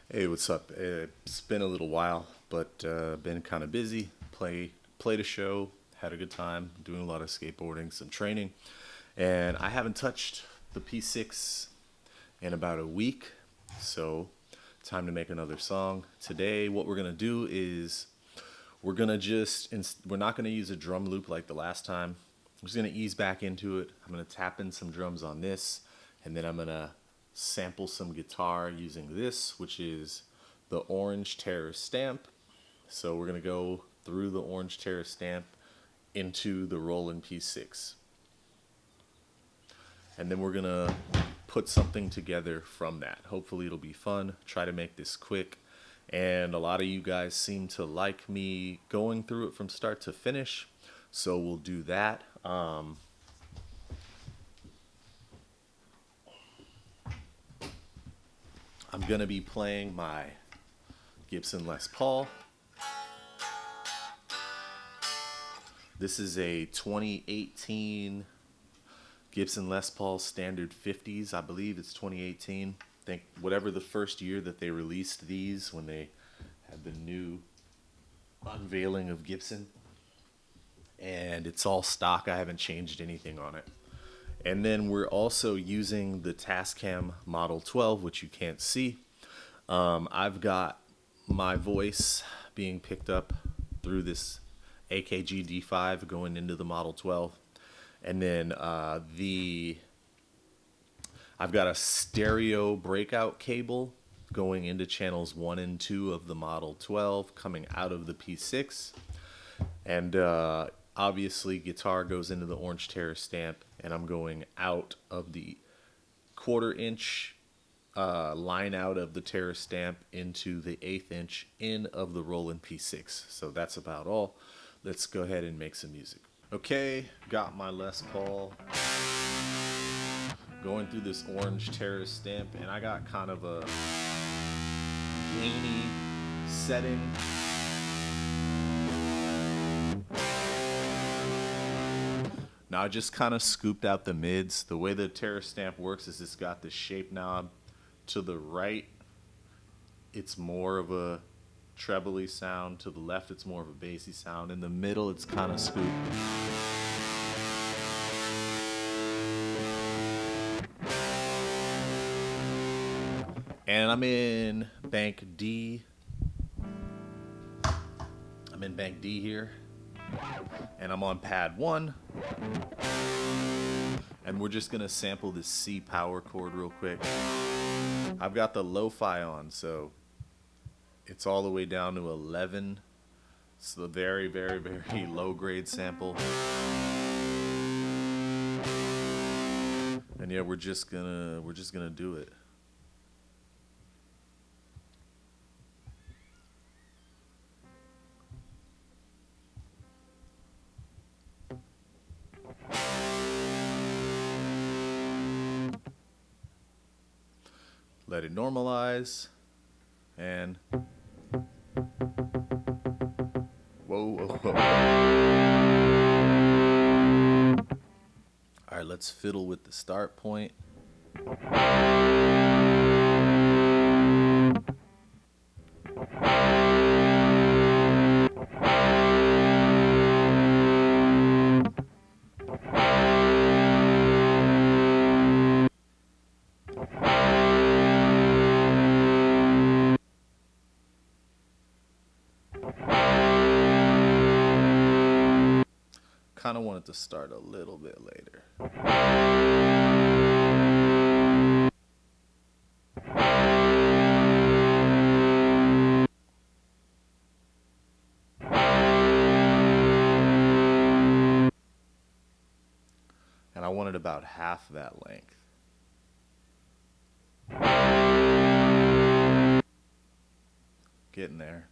Hey, what's up? It's been a little while, but been kind of busy. Played a show, had a good time, doing a lot of skateboarding, some training, and I haven't touched the P6 in about a week, so time to make another song. Today, what we're gonna do is we're not gonna use a drum loop like the last time. I'm just gonna ease back into it. I'm gonna tap in some drums on this, and then I'm gonna sample some guitar using this, which is the Orange Terror Stamp. So we're gonna go through the Orange Terror Stamp into the Roland P6. And then we're gonna put something together from that. Hopefully it'll be fun. Try to make this quick. And a lot of you guys seem to like me going through it from start to finish. So we'll do that. I'm going to be playing my Gibson Les Paul. This is a 2018 Gibson Les Paul Standard 50s. I believe it's 2018. I think whatever the first year that they released these, when they had the new unveiling of Gibson. And it's all stock. I haven't changed anything on it. And then we're also using the Tascam Model 12, which you can't see. I've got my voice being picked up through this AKG D5 going into the Model 12. And then I've got a stereo breakout cable going into channels 1 and 2 of the Model 12 coming out of the P6. And obviously guitar goes into the Orange Terror Stamp, and I'm going out of the 1/4 inch line out of the Terror Stamp into the 1/8 inch in of the Roland P6. So that's about all. Let's go ahead and make some music. Okay, got my Les Paul going through this Orange Terror Stamp, and I got kind of a gainy setting. Now I just kind of scooped out the mids. The way the Terror Stamp works is it's got the shape knob to the right. It's more of a trebly sound. To the left, it's more of a bassy sound. In the middle, it's kind of scooped. And I'm in Bank D. I'm in Bank D here. And I'm on pad 1. And we're just gonna sample this C power chord real quick. I've got the lo-fi on, so it's all the way down to 11. It's the very, very, very low grade sample. And yeah, we're just gonna do it. Let it normalize, and whoa, whoa, whoa. All right, let's fiddle with the start point. Kind of want it to start a little bit later. And I want it about half that length. Getting there.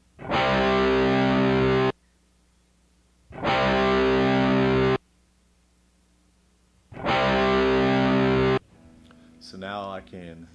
So now I can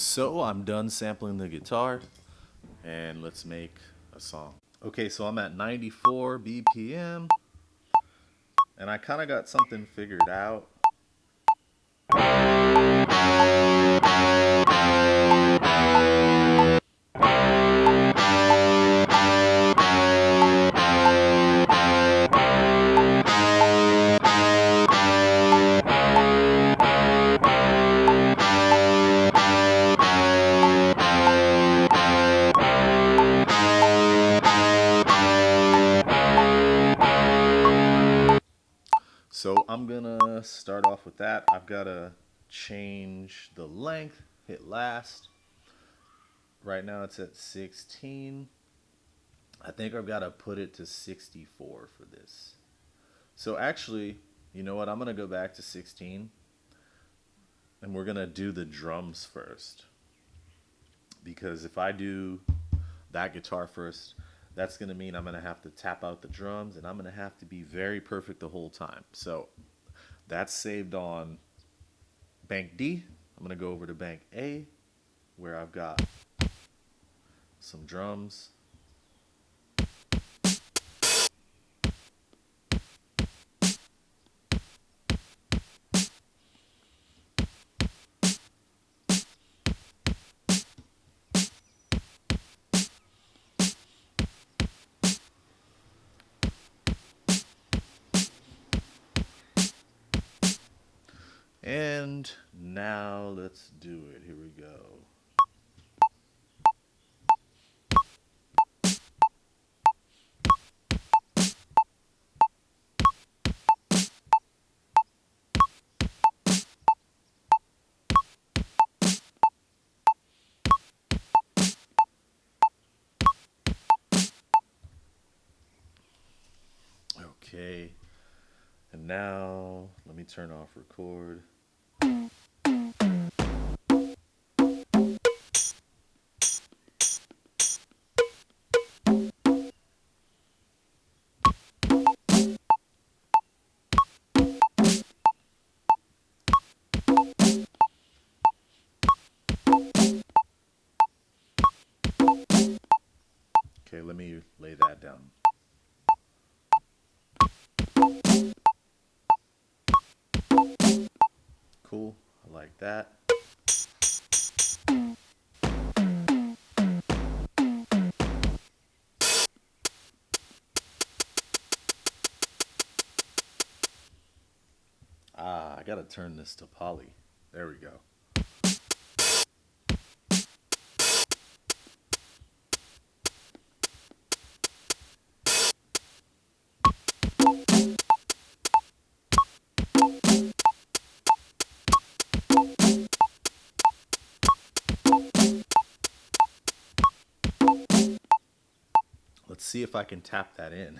So I'm done sampling the guitar, and let's make a song. Okay, so I'm at 94 BPM, and I kind of got something figured out. So I'm gonna start off with that. I've gotta change the length, hit last. Right now it's at 16. I think I've gotta put it to 64 for this. So actually, you know what? I'm gonna go back to 16, and we're gonna do the drums first. Because if I do that guitar first, that's going to mean I'm going to have to tap out the drums, and I'm going to have to be very perfect the whole time. So that's saved on bank D. I'm going to go over to bank A, where I've got some drums. And now let's do it. Here we go. Okay. And now let me turn off record. Okay, let me lay that down. Cool, I like that. I gotta turn this to poly. There we go. Let's see if I can tap that in.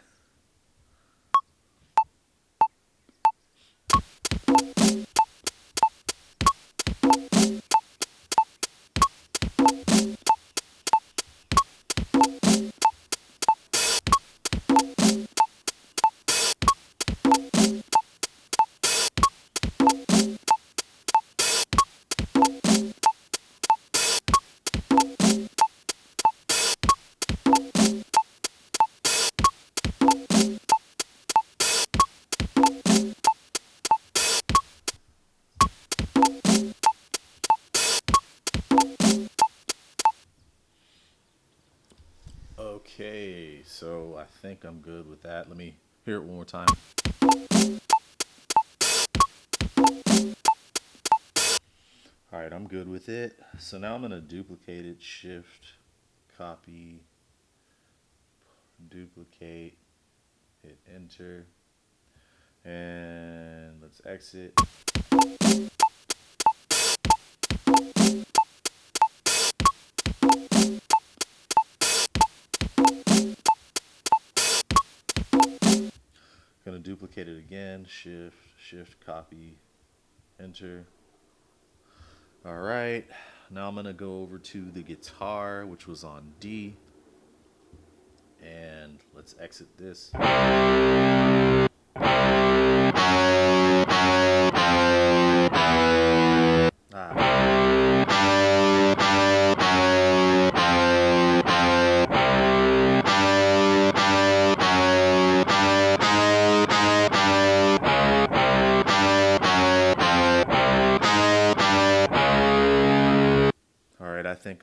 Okay, so I think I'm good with that. Let me hear it one more time. All right, I'm good with it. So now I'm going to duplicate it, shift, copy, duplicate, hit enter, and let's exit. Gonna duplicate it again, shift, copy, enter. All right, now I'm gonna go over to the guitar, which was on D, and let's exit this.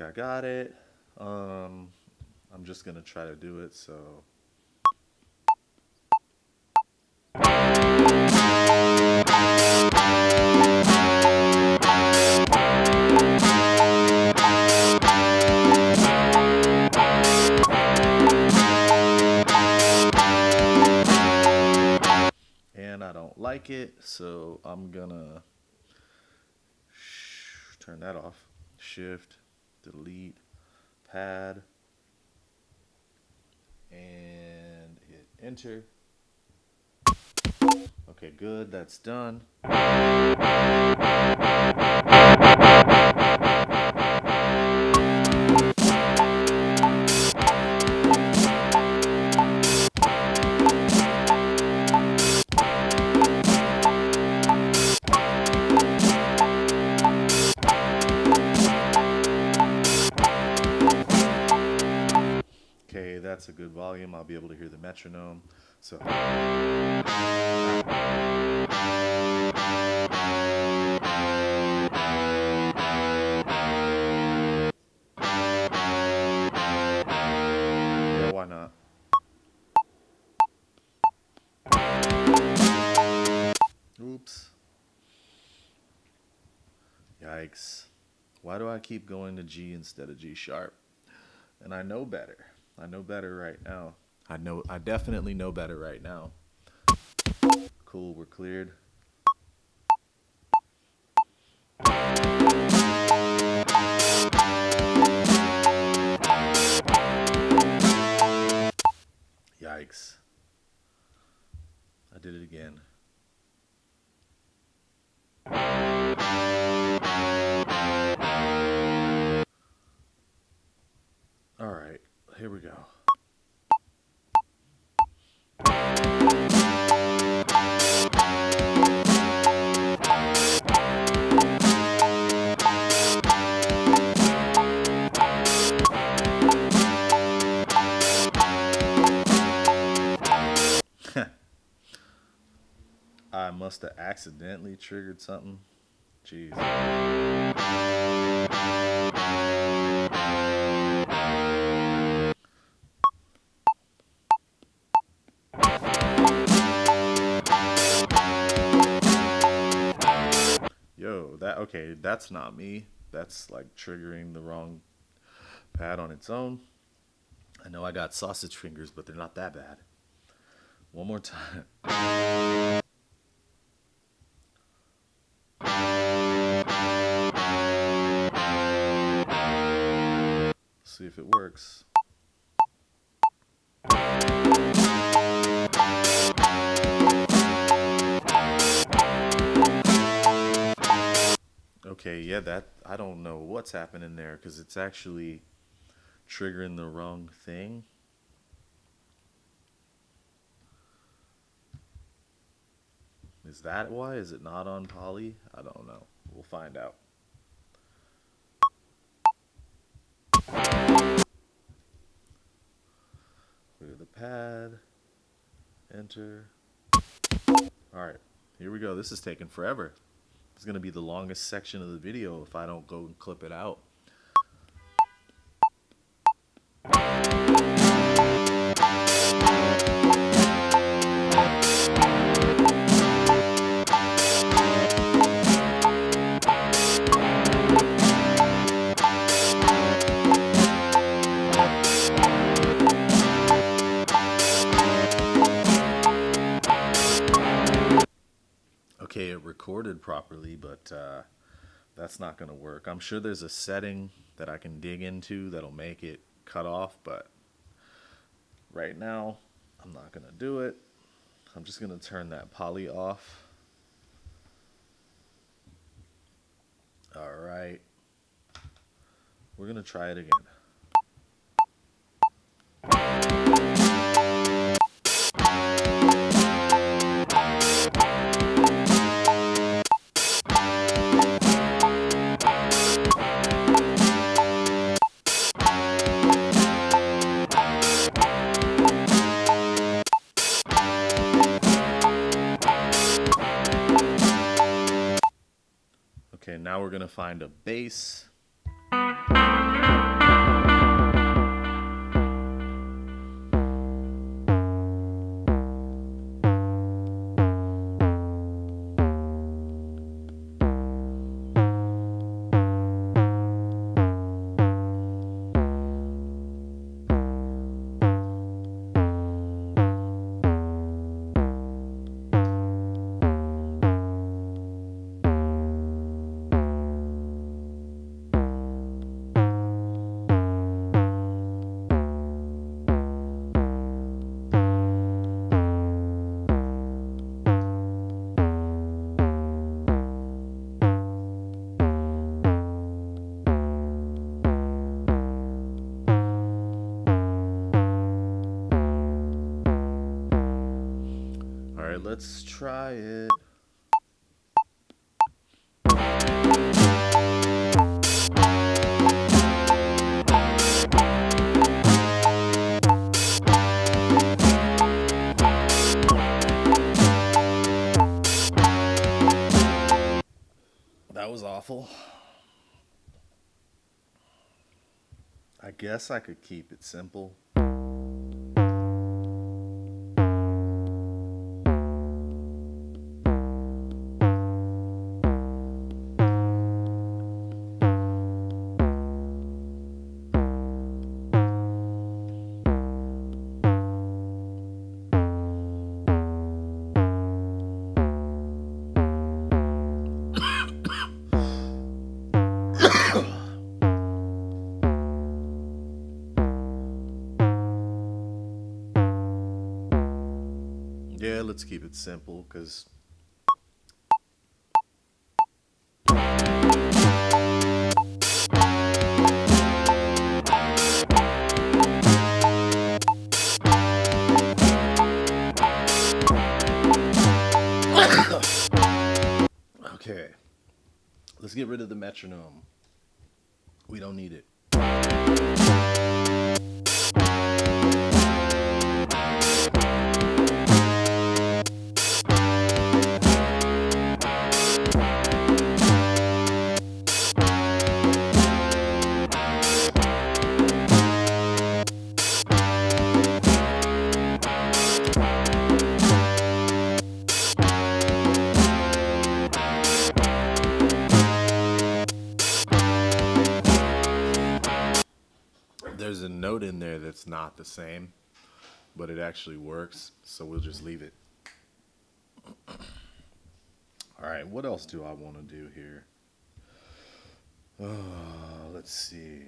I got it. I'm just gonna try to do it, so. And I don't like it, so I'm gonna turn that off. Shift, delete, pad, and hit enter. Okay, good, that's done. Okay, that's a good volume. I'll be able to hear the metronome. So. Yeah, why not? Oops. Yikes. Why do I keep going to G instead of G sharp? And I know better. I know better right now. I definitely know better right now. Cool, we're cleared. Yikes. I did it again. All right, here we go. I must have accidentally triggered something. Jeez. Yo, okay, that's not me. That's like triggering the wrong pad on its own. I know I got sausage fingers, but they're not that bad. One more time. See if it works. Okay, yeah, I don't know what's happening there because it's actually triggering the wrong thing. Is that why? Is it not on poly? I don't know. We'll find out. Clear the pad. Enter. Alright, here we go. This is taking forever. It's going to be the longest section of the video if I don't go and clip it out. Okay, it recorded properly, but that's not going to work. I'm sure there's a setting that I can dig into that'll make it cut off, but right now I'm not going to do it. I'm just going to turn that poly off. All right. We're going to try it again. Okay, now we're going to find a bass. let's try it. That was awful. I guess I could keep it simple. Yeah, let's keep it simple, because okay, let's get rid of the metronome. We don't need it. There's a note in there that's not the same, but it actually works, so we'll just leave it. All right, what else do I want to do here? Let's see.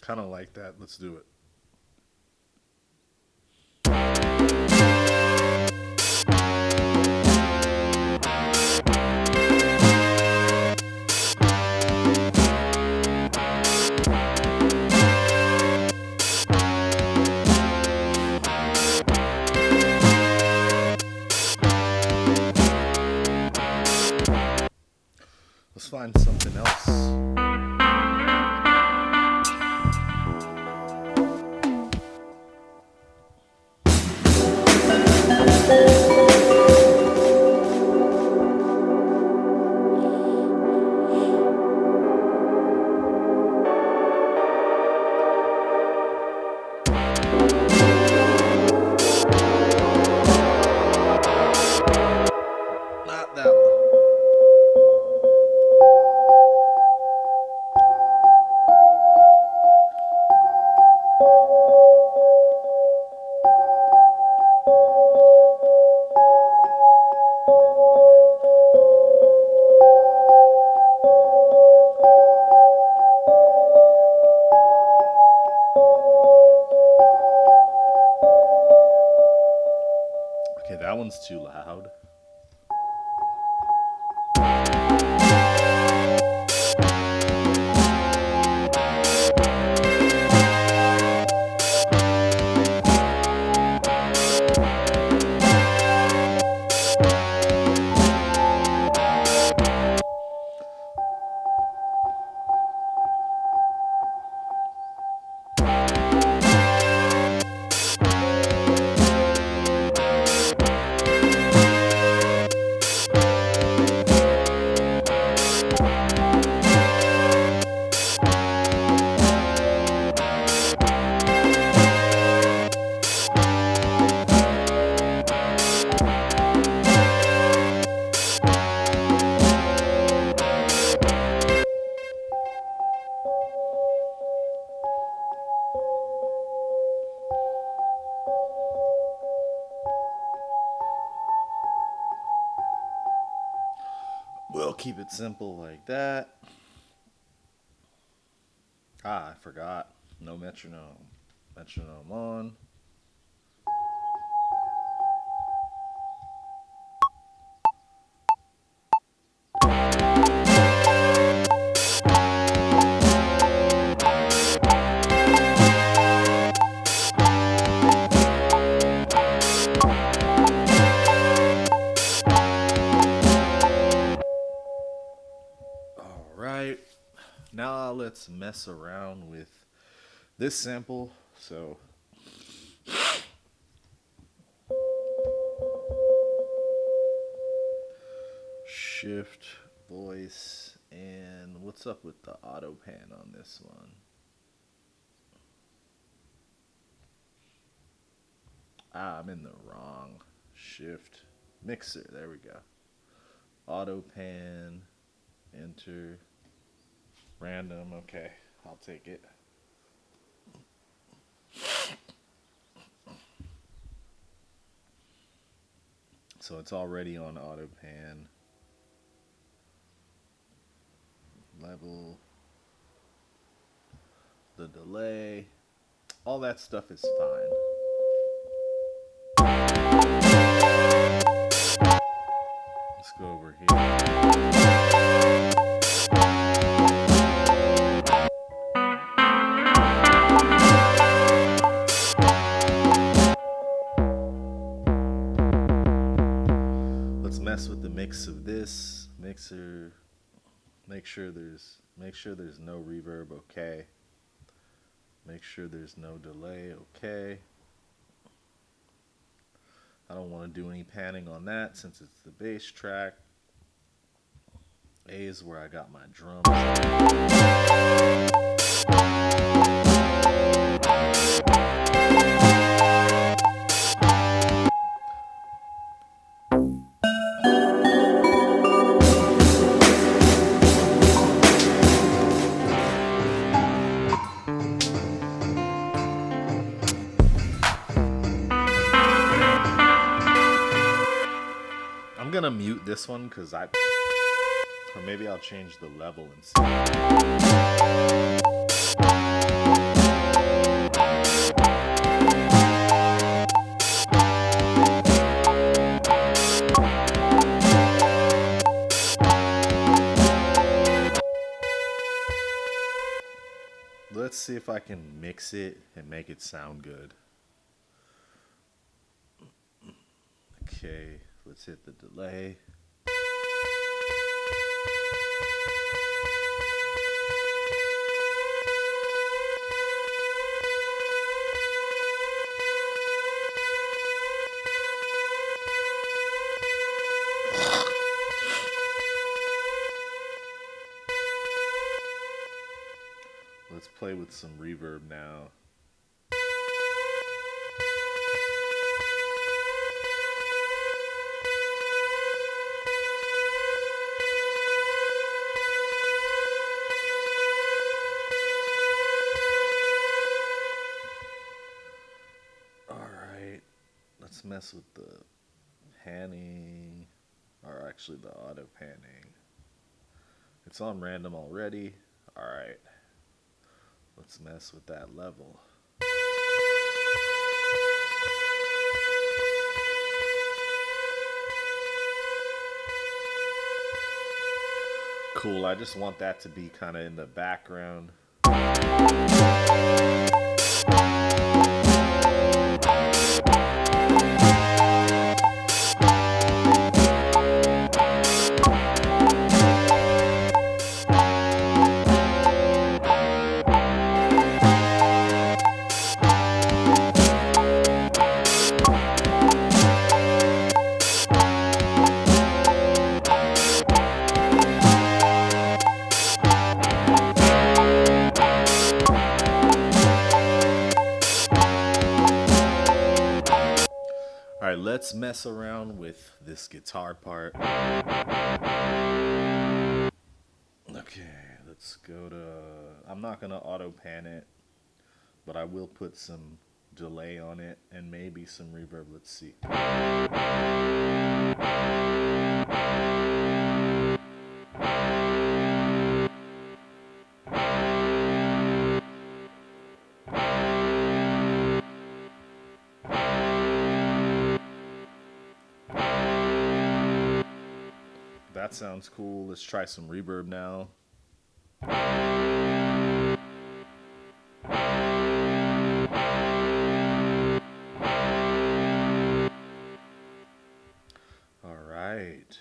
Kind of like that. Let's do it. Let's find something else. Not that one. Okay, that one's too loud. We'll keep it simple like that. Ah, I forgot. No metronome. Metronome on. Alright, now let's mess around with this sample. So shift, voice, and what's up with the auto pan on this one? Ah, I'm in the wrong shift. Mixer, there we go. Auto pan, enter, random, okay, I'll take it. So it's already on auto pan. Level, the delay, all that stuff is fine. Let's go over here. Let's mess with the mix of this mixer. Make sure there's no reverb, okay. Make sure there's no delay, okay. I don't want to do any panning on that since it's the bass track. A is where I got my drums. I'm gonna mute this one because or maybe I'll change the level and see. Let's see if I can mix it and make it sound good. Okay, let's hit the delay. Let's play with some reverb now. Alright, let's mess with the panning, or actually the auto panning. It's on random already. Alright. Let's mess with that level. Cool, I just want that to be kind of in the background. Alright, let's mess around with this guitar part. Okay, let's go to... I'm not going to auto pan it, but I will put some delay on it and maybe some reverb. Let's see. That sounds cool. Let's try some reverb now. All right.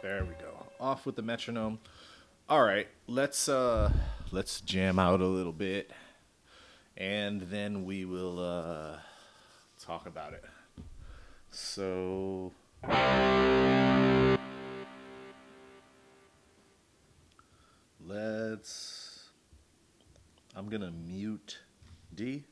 There we go. Off with the metronome. All right, let's jam out a little bit, and then we will talk about it. So I'm gonna mute D.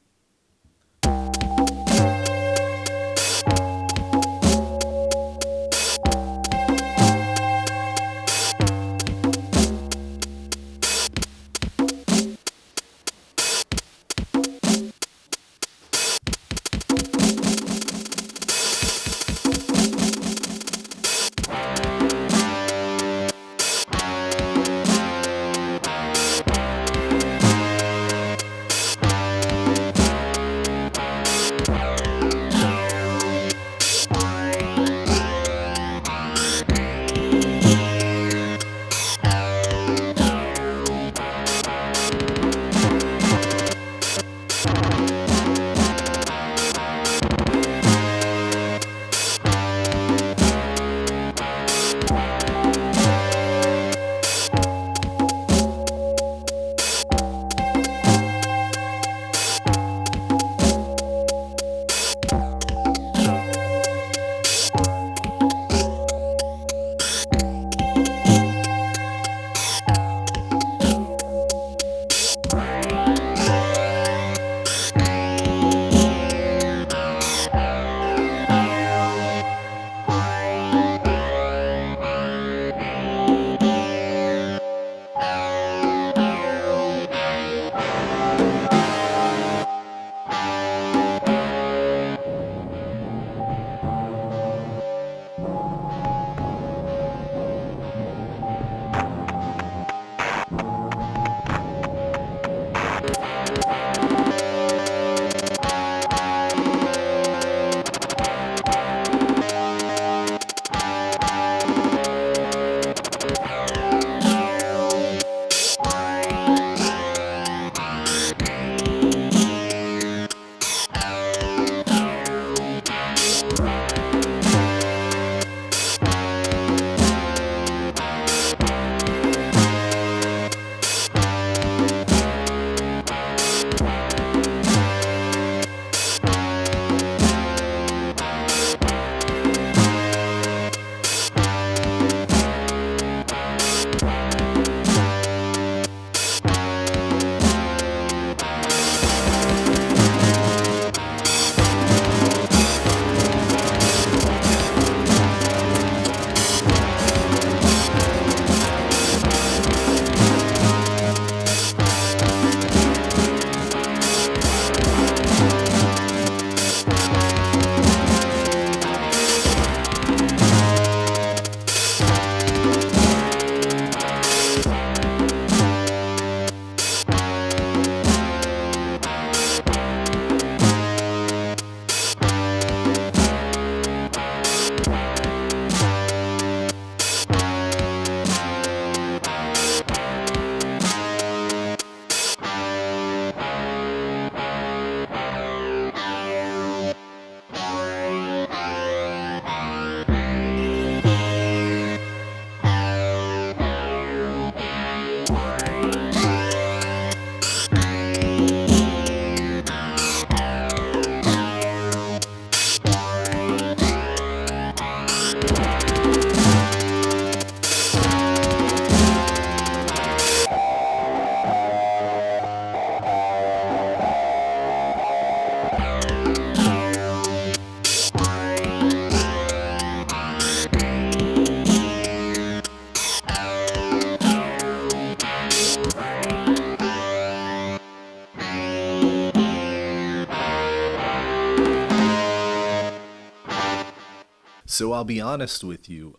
So I'll be honest with you.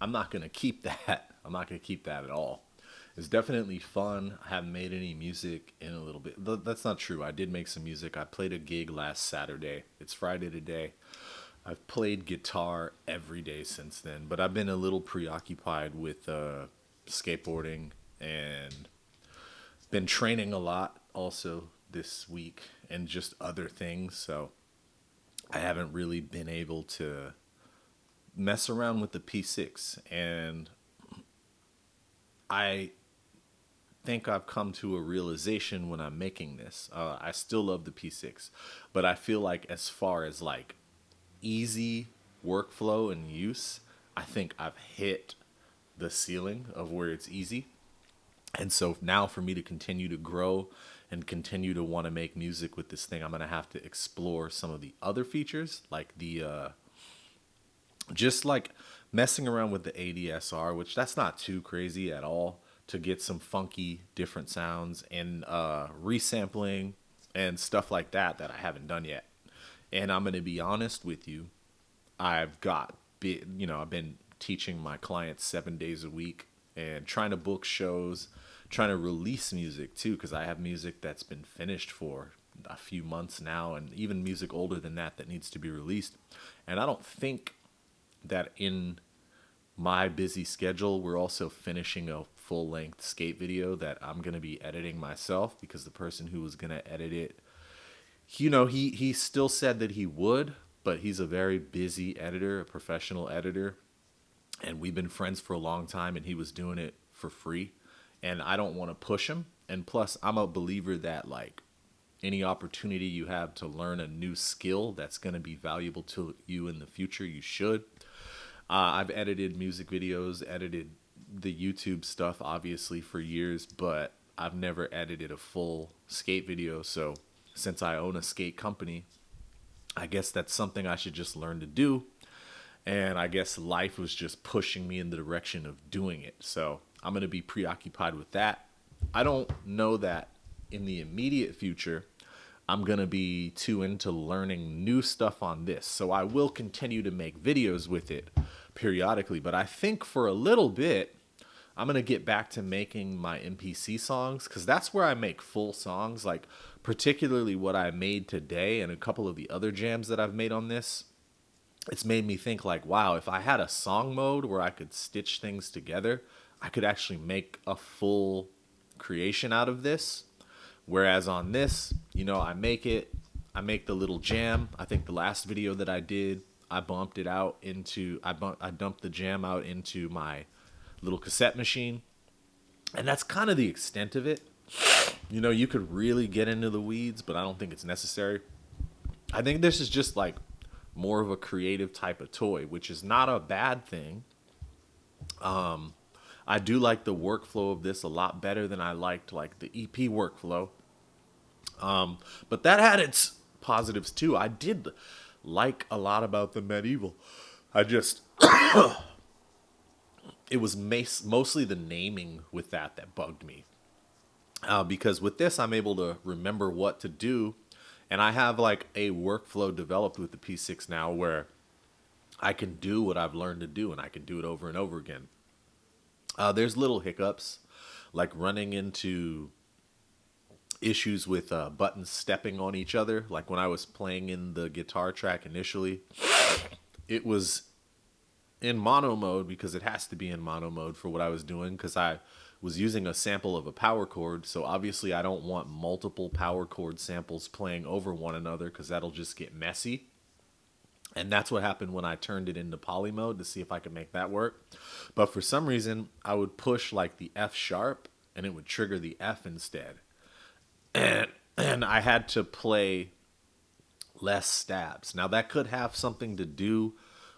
I'm not going to keep that. I'm not going to keep that at all. It's definitely fun. I haven't made any music in a little bit. That's not true. I did make some music. I played a gig last Saturday. It's Friday today. I've played guitar every day since then, but I've been a little preoccupied with skateboarding and been training a lot also this week and just other things. So I haven't really been able to mess around with the P6. And I think I've come to a realization when I'm making this. I still love the P6, but I feel like as far as like easy workflow and use, I think I've hit the ceiling of where it's easy. And so now for me to continue to grow and continue to want to make music with this thing, I'm going to have to explore some of the other features, like the just like messing around with the ADSR, which that's not too crazy at all, to get some funky different sounds, and resampling and stuff like that I haven't done yet. And I'm going to be honest with you, I've been teaching my clients 7 days a week and trying to book shows, trying to release music too, because I have music that's been finished for a few months now, and even music older than that needs to be released. And I don't think that in my busy schedule, we're also finishing a full-length skate video that I'm going to be editing myself, because the person who was going to edit it, he still said that he would, but he's a very busy editor, a professional editor, and we've been friends for a long time, and he was doing it for free, and I don't want to push him. And plus, I'm a believer that like any opportunity you have to learn a new skill that's going to be valuable to you in the future, you should. I've edited music videos, edited the YouTube stuff, obviously, for years, but I've never edited a full skate video. So since I own a skate company, I guess that's something I should just learn to do. And I guess life was just pushing me in the direction of doing it. So I'm going to be preoccupied with that. I don't know that in the immediate future I'm going to be too into learning new stuff on this. So I will continue to make videos with it periodically. But I think for a little bit, I'm going to get back to making my MPC songs, because that's where I make full songs, like particularly what I made today and a couple of the other jams that I've made on this. It's made me think like, wow, if I had a song mode where I could stitch things together, I could actually make a full creation out of this. Whereas on this, I make the little jam. I think the last video that I did, I dumped the jam out into my little cassette machine. And that's kind of the extent of it. You could really get into the weeds, but I don't think it's necessary. I think this is just like more of a creative type of toy, which is not a bad thing. I do like the workflow of this a lot better than I liked like the EP workflow. But that had its positives too. I did like a lot about the Medieval. It was mostly the naming with that bugged me. Because with this, I'm able to remember what to do. And I have like a workflow developed with the P6 now where I can do what I've learned to do, and I can do it over and over again. There's little hiccups, like running into issues with buttons stepping on each other. Like when I was playing in the guitar track initially, it was in mono mode because it has to be in mono mode for what I was doing, because I was using a sample of a power chord. So obviously I don't want multiple power chord samples playing over one another, because that'll just get messy. And that's what happened when I turned it into poly mode to see if I could make that work. But for some reason, I would push like the F sharp and it would trigger the F instead. And I had to play less stabs. Now that could have something to do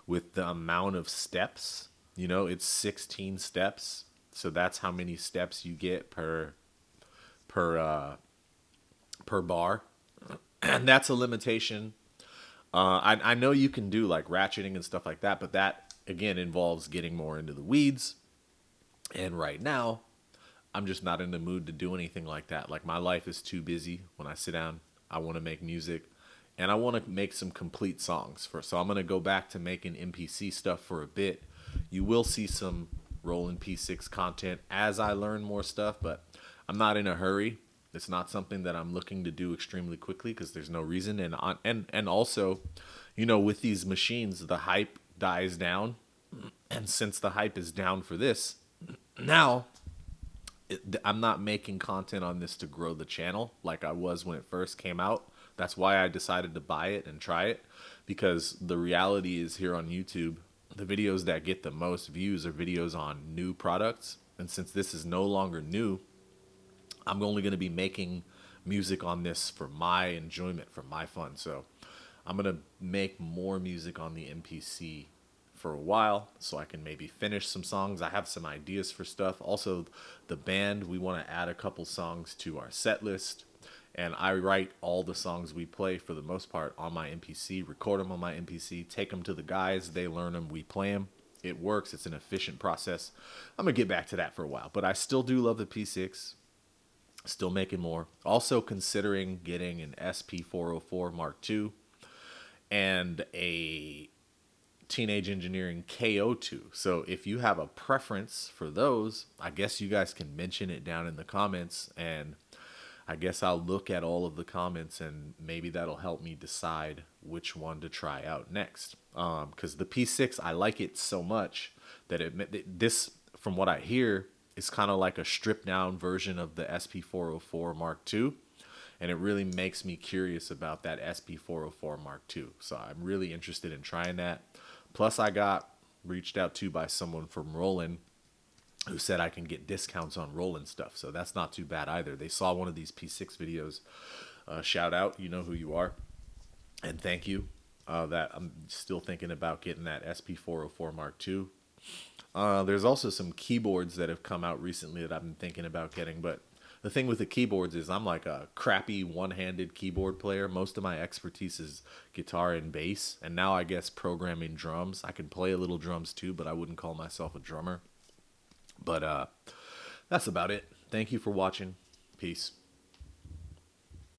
with the amount of steps. It's 16 steps. So that's how many steps you get per bar. And that's a limitation. I know you can do like ratcheting and stuff like that, but that again involves getting more into the weeds. And right now, I'm just not in the mood to do anything like that. Like my life is too busy. When I sit down, I want to make music, and I want to make some complete songs. So I'm going to go back to making MPC stuff for a bit, you will see some Roland P-6 content as I learn more stuff, but I'm not in a hurry. It's not something that I'm looking to do extremely quickly because there's no reason. And also, with these machines, the hype dies down. And since the hype is down for this, now I'm not making content on this to grow the channel like I was when it first came out. That's why I decided to buy it and try it, because the reality is here on YouTube, the videos that get the most views are videos on new products. And since this is no longer new, I'm only going to be making music on this for my enjoyment, for my fun. So I'm going to make more music on the MPC for a while so I can maybe finish some songs. I have some ideas for stuff. Also, the band, we want to add a couple songs to our set list. And I write all the songs we play for the most part on my MPC, record them on my MPC, take them to the guys, they learn them, we play them. It works. It's an efficient process. I'm going to get back to that for a while. But I still do love the P6. Still making more. Also considering getting an SP404 Mark II and a Teenage Engineering KO2. So if you have a preference for those, I guess you guys can mention it down in the comments, and I guess I'll look at all of the comments and maybe that'll help me decide which one to try out next. Because the P6, I like it so much that this, from what I hear, is kind of like a stripped down version of the SP404 Mark II. And it really makes me curious about that SP404 Mark II. So I'm really interested in trying that. Plus, I got reached out to by someone from Roland who said I can get discounts on Roland stuff. So that's not too bad either. They saw one of these P6 videos. Shout out, you know who you are. And thank you. That I'm still thinking about getting that SP404 Mark II. There's also some keyboards that have come out recently that I've been thinking about getting. But the thing with the keyboards is I'm like a crappy one-handed keyboard player. Most of my expertise is guitar and bass. And now I guess programming drums. I can play a little drums too, but I wouldn't call myself a drummer. But that's about it. Thank you for watching. Peace.